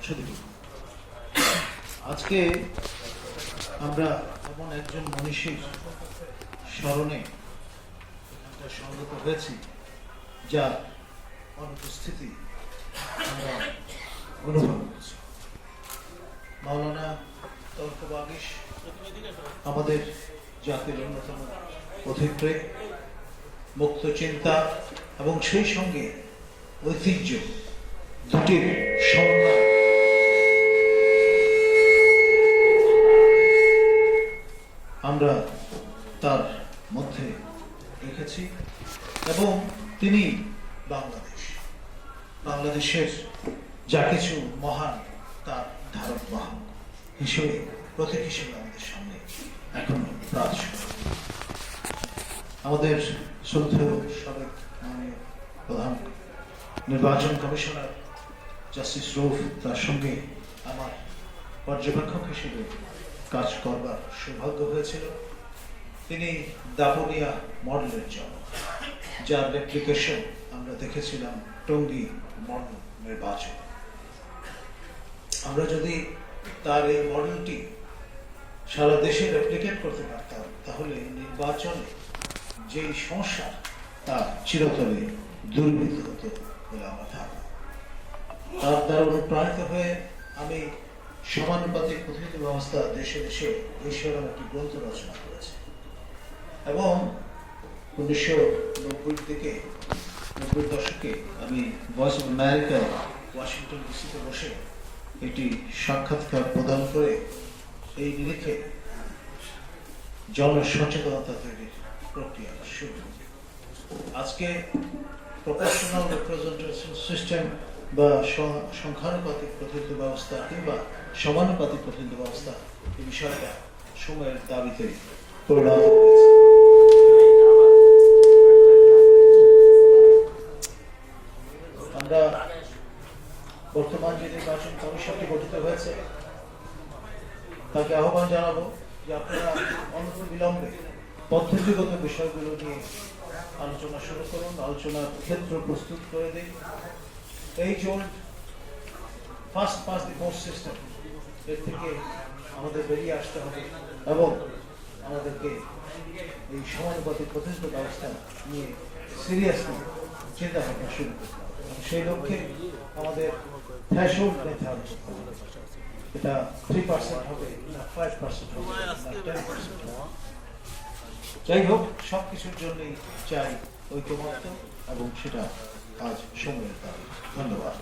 শুধু আজকে আমরা এমন একজন মনীষীর স্মরণে এখানটা সংগত হয়েছি, যার অনুপস্থিতি আমরা অনুভব করছি। মাওলানা তৌফিক বাগিশ আমাদের জাতির অন্যতম পথিকৃৎ, মুক্ত চিন্তা এবং সেই সঙ্গে ঐতিহ্য দুটির সমন্বয় আমরা তার মধ্যে দেখেছি। এবং তিনি বাংলাদেশের যা কিছু মহান তার ধারক বাহক হিসেবে, প্রতীক হিসেবে আমাদের সামনে এখন কাজ করে। আমাদের শ্রদ্ধেয় সাবেক মাননীয় প্রধান নির্বাচন কমিশনার জাস্টিস রৌফ, তার সঙ্গে আমার পর্যবেক্ষক হিসেবে কাজ করবার সৌভাগ্য হয়েছিল। তিনি দাপুনিয়া মডেলের জনক, যার রেপ্লিকেশন আমরা দেখেছিলাম টঙ্গী মডেল নির্বাচন। আমরা যদি তার এই মডেলটি সারা দেশে রেপ্লিকেট করতে পারতাম, তাহলে নির্বাচনে যেই সমস্যা তা চিরতরে দূরীভূত হতো বলে আমরা ধারণা। তার দ্বারা অনুপ্রাণিত হয়ে আমি সমানুপাতিক প্রতিনিধি ব্যবস্থা দেশে দেশে এই সেরকম একটি গ্রন্থ রচনা করেছি। এবং 1990 দশকে আমি ভয়েস অফ আমেরিকায় ওয়াশিংটন ডিসিতে বসে এটি সাক্ষাৎকার প্রদান করে এই নিরিখে জনসচেতনতা তৈরির প্রক্রিয়া শুরু। আজকে প্রপোর্শনাল রিপ্রেজেন্টেশন সিস্টেম বা সংখ্যানুপাতিক প্রতিনিধি ব্যবস্থা কিংবা সমানুপাতিক প্রতিনিধি ব্যবস্থা, এই বিষয়টা সময়ের দাবিতে পরিণত হয়েছে। আমরা বর্তমান যে নির্বাচন কমিশনটি গঠিত হয়েছে, তাকে আহ্বান জানাবো যে আপনারা অনতিবিলম্বে পদ্ধতিগত বিষয়গুলো নিয়ে আলোচনা শুরু করুন, আলোচনার ক্ষেত্র প্রস্তুত করে দিন। এই zone first pass the post system, এর থেকে আমাদের বেরিয়ে আসতে হবে এবং আমাদেরকে এই সমানুপাতিক প্রতিনিধি ব্যবস্থা নিয়ে সিরিয়াসলি চিন্তা ভাবনা শুরু করতে হবে। সেই লক্ষ্যে আমাদের থ্রেশহোল্ড নির্ধারণ করতে হবে। এটা 3% হবে না 5% হবে না 10% হবে। যাই হোক, সবকিছুর জন্যই চাই ঐকমত্য, এবং সেটা আজ সময়ের দাবি। ধন্যবাদ।